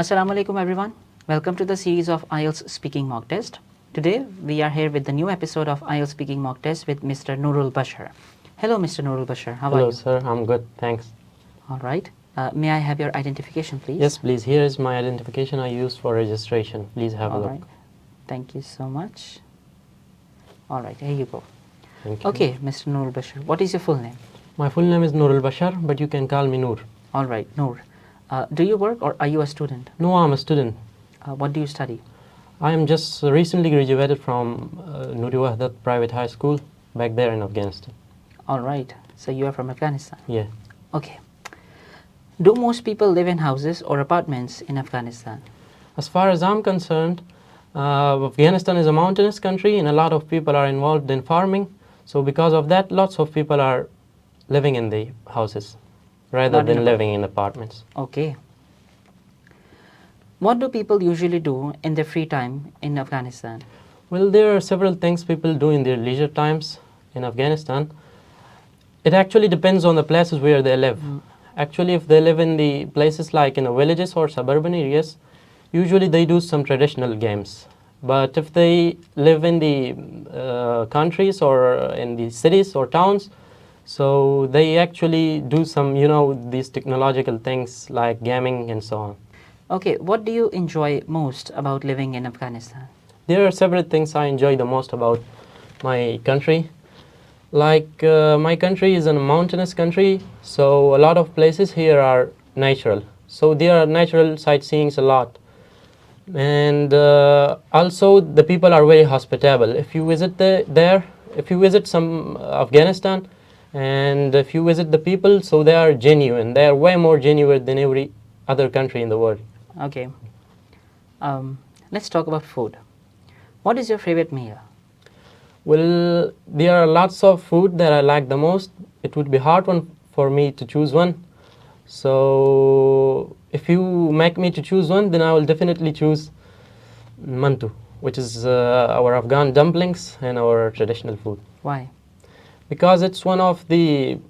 Assalamu alaikum everyone. Welcome to the series of IELTS speaking mock test. Today we are here with the new episode of IELTS speaking mock test with Mr. Noor Bashar. Hello Mr. Noor Bashar, how are Hello, you? sir. I'm good. Thanks. Alright. May I have your identification please? Yes, please. Here is my identification I used for registration. Please have a look. Alright. Thank you so much. Alright, here you go. Thank you. Okay, Mr. Noor Bashar, what is your full name? My full name is Noor Bashar, but you can call me Noor. Alright, Noor. Do you work or are you a student? No, I'm a student. What do you study? I am just recently graduated from Noor Wahdat Private High School back there in Afghanistan. Alright, so you are from Afghanistan. Yeah. Okay. Do most people live in houses or apartments in Afghanistan? As far as I'm concerned, Afghanistan is a mountainous country and a lot of people are involved in farming. So because of that, lots of people are living in the houses rather Not in than living in apartments. Okay. What do people usually do in their free time in Afghanistan? Well, there are several things people do in their leisure times in Afghanistan. It actually depends on the places where they live. Actually, if they live in the places like in the villages or suburban areas, usually they do some traditional games. But if they live in the countries or in the cities or towns, so they actually do some, these technological things like gaming and so on. Okay, what do you enjoy most about living in Afghanistan? There are several things I enjoy the most about my country. Like my country is a mountainous country, so a lot of places here are natural. So there are natural sightseeings a lot. And also the people are very hospitable. If you visit if you visit some Afghanistan, and if you visit the people, so they are genuine. They are way more genuine than every other country in the world. Okay. Let's talk about food. What is your favorite meal? Well, there are lots of food that I like the most. It would be hard one for me to choose one. So if you make me to choose one, then I will definitely choose mantu, which is our Afghan dumplings and our traditional food. Why? Because it's one of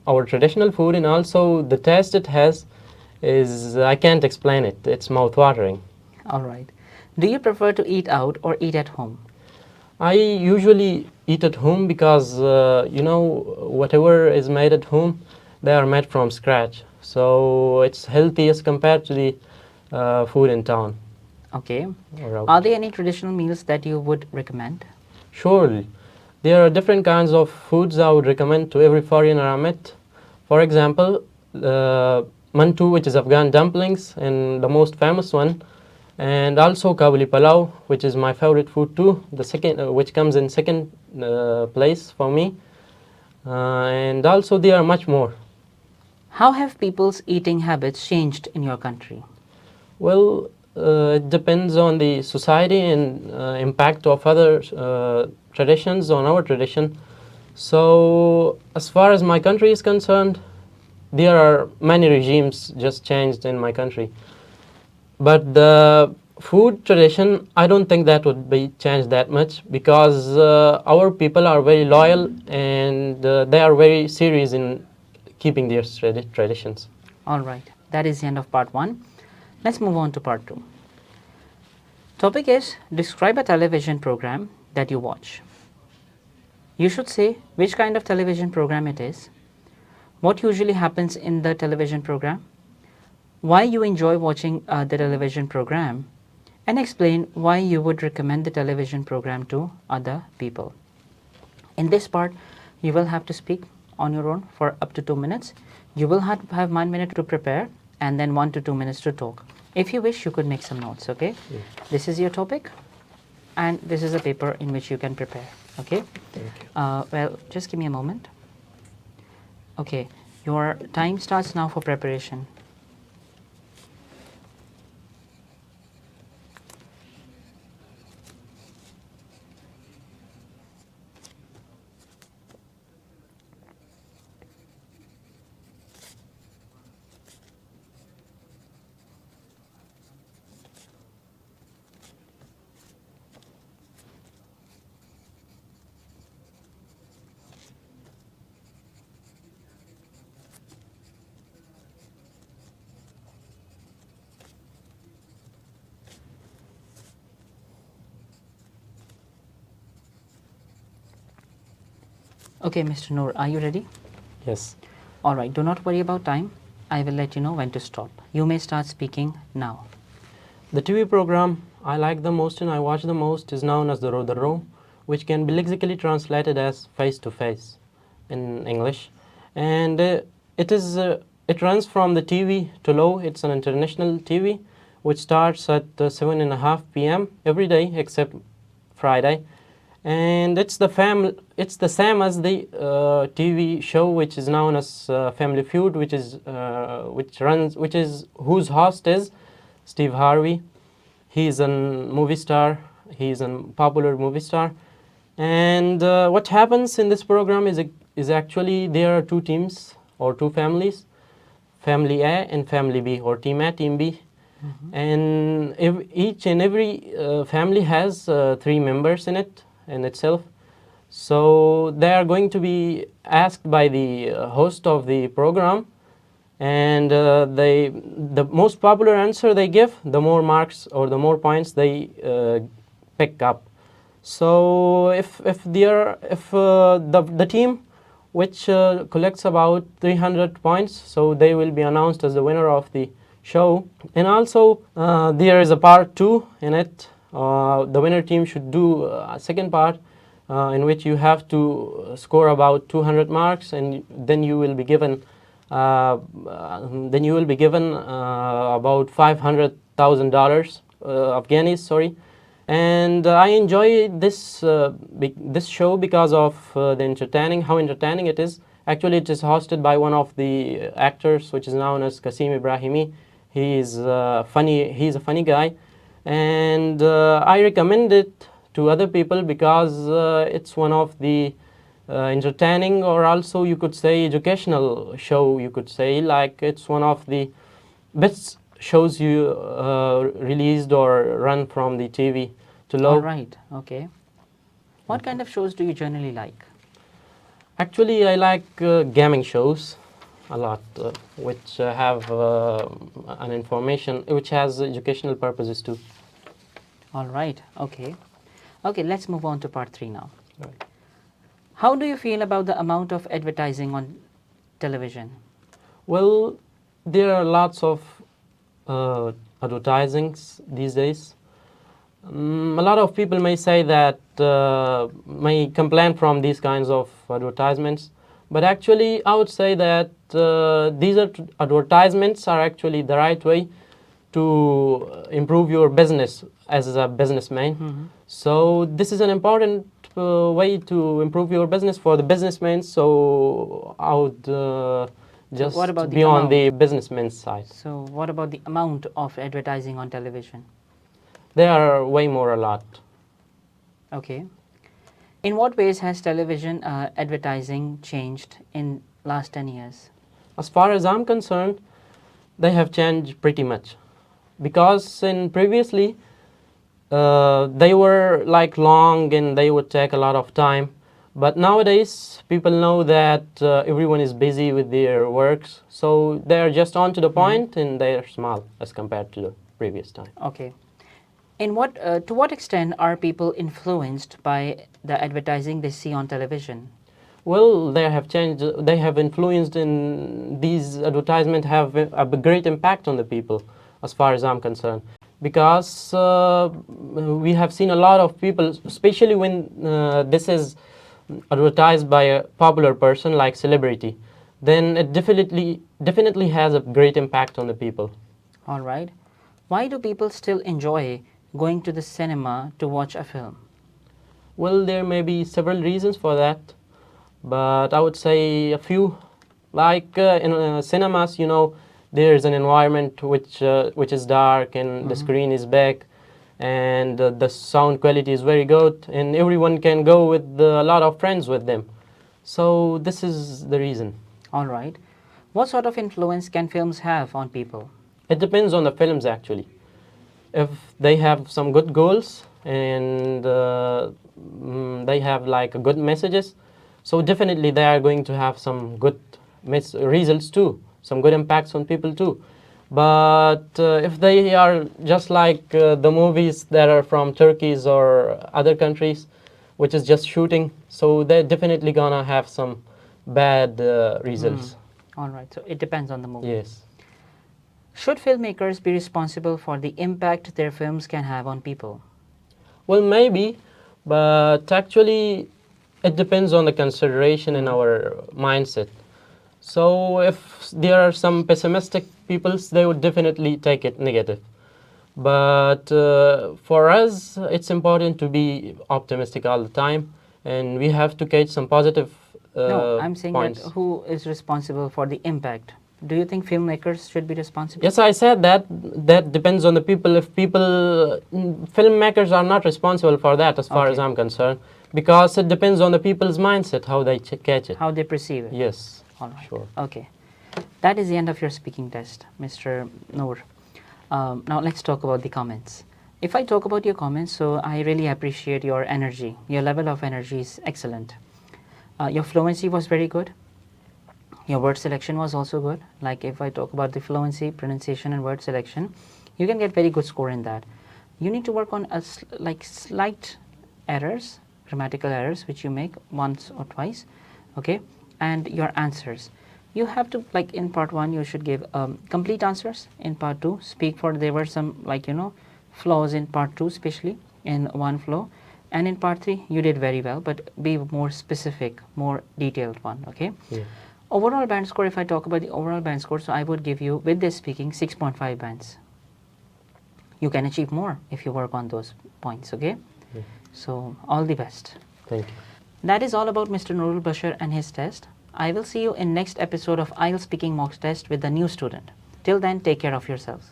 our traditional food, and also the taste it has is, I can't explain it. It's mouth-watering. Alright. Do you prefer to eat out or eat at home? I usually eat at home because, whatever is made at home, they are made from scratch. So it's healthy as compared to the food in town. Okay. or out. Are there any traditional meals that you would recommend? Surely. There are different kinds of foods I would recommend to every foreigner I met. For example, mantu, which is Afghan dumplings, and the most famous one. And also kabuli palau, which is my favorite food too, the second, which comes in second place for me. And also there are much more. How have people's eating habits changed in your country? Well, it depends on the society and impact of other traditions on our tradition. So as far as my country is concerned, there are many regimes just changed in my country. But the food tradition, I don't think that would be changed that much, because our people are very loyal and they are very serious in keeping their traditions. Alright, that is the end of part 1. Let's move on to part 2. Topic is describe a television program that you watch. You should say which kind of television program it is, what usually happens in the television program, why you enjoy watching the television program, and explain why you would recommend the television program to other people. In this part, you will have to speak on your own for up to 2 minutes. You will have 1 minute to prepare and then 1 to 2 minutes to talk. If you wish, you could make some notes, okay? Yeah. This is your topic, and this is a paper in which you can prepare, okay? Thank you. Well, just give me a moment. Okay, your time starts now for preparation. Okay, Mr. Noor, are you ready? Yes. All right, do not worry about time. I will let you know when to stop. You may start speaking now. The TV program I like the most and I watch the most is known as the Row, which can be lexically translated as face to face in English. And it runs from the TV to low. It's an international TV which starts at 7:30 p.m. every day except Friday. And it's the same as the TV show which is known as Family Feud, which is whose host is Steve Harvey. He is a movie star. He is a popular movie star. And what happens in this program is actually there are two teams or two families, Family A and Family B, or Team A, Team B. And each and every family has three members in itself. So they are going to be asked by the host of the program, and the most popular answer they give, the more marks or the more points they pick up. So if the team which collects about 300 points, so they will be announced as the winner of the show. And also there is a part 2 in it. The winner team should do a second part in which you have to score about 200 marks, and then you will be given about $500,000 Afghanis, sorry. And I enjoy this show because of how entertaining it is. Actually, it is hosted by one of the actors, which is known as Qasim Ibrahimi. He is funny. He's a funny guy, and I recommend it to other people because it's one of the entertaining, or also you could say educational show. You could say, like, it's one of the best shows you released or run from the TV to low. All right, okay. What kind of shows do you generally like? Actually, I like gaming shows a lot, which have an information, which has educational purposes too. All right, okay. Okay, let's move on to part 3 now. Right. How do you feel about the amount of advertising on television? Well, there are lots of advertisings these days. A lot of people may say that, may complain from these kinds of advertisements, but actually I would say that these advertisements are actually the right way to improve your business as a businessman. So this is an important way to improve your business for the businessmen. So I would just what about the be on amount? the businessman's side. So what about the amount of advertising on television? They are way more a lot. Okay. In what ways has television advertising changed in last 10 years? As far as I'm concerned, they have changed pretty much, because in previously they were like long and they would take a lot of time, but nowadays people know that everyone is busy with their works, so they are just on to the point and they are small as compared to the previous time. Okay. To what extent are people influenced by the advertising they see on television? Well, they have changed. They have influenced, in these advertisements have a great impact on the people, as far as I'm concerned, because we have seen a lot of people, especially when this is advertised by a popular person like celebrity, then it definitely has a great impact on the people. All right. Why do people still enjoy going to the cinema to watch a film? Well, there may be several reasons for that, but I would say a few. Like in cinemas, there's an environment which is dark and the screen is big, and the sound quality is very good, and everyone can go with a lot of friends with them. So this is the reason. All right. What sort of influence can films have on people? It depends on the films, actually. If they have some good goals and they have like good messages, so definitely they are going to have some good results too, some good impacts on people too. But if they are just like the movies that are from Turkey or other countries, which is just shooting. So they're definitely gonna have some bad results. All right, so it depends on the movie. Yes. Should filmmakers be responsible for the impact their films can have on people? Well, maybe, but actually, it depends on the consideration in our mindset. So if there are some pessimistic peoples, they would definitely take it negative. But for us, it's important to be optimistic all the time, and we have to catch some positive No, I'm saying points. that who is responsible for the impact? Do you think filmmakers should be responsible? Yes, I said that that depends on the people. If people, filmmakers are not responsible for that, as far as Okay. I'm concerned, because it depends on the people's mindset how they catch it. How they perceive it? Yes, All right. sure. Okay. That is the end of your speaking test, Mr. Noor. Now let's talk about the comments. If I talk about your comments, so I really appreciate your energy. Your level of energy is excellent. Your fluency was very good. Your word selection was also good. Like if I talk about the fluency, pronunciation, and word selection, you can get very good score in that. You need to work on like slight errors, grammatical errors, which you make once or twice, okay? And your answers. You have to, like in part 1, you should give complete answers. In part 2, speak for, there were some like, flaws in part 2, especially in one flow. And in part 3, you did very well, but be more specific, more detailed one, okay? Yeah. Overall band score, if I talk about the overall band score, so I would give you, with this speaking, 6.5 bands. You can achieve more if you work on those points, okay? Yeah. So, all the best. Thank you. That is all about Mr. Noor Bashar and his test. I will see you in next episode of IELTS Speaking Mock Test with the new student. Till then, take care of yourselves.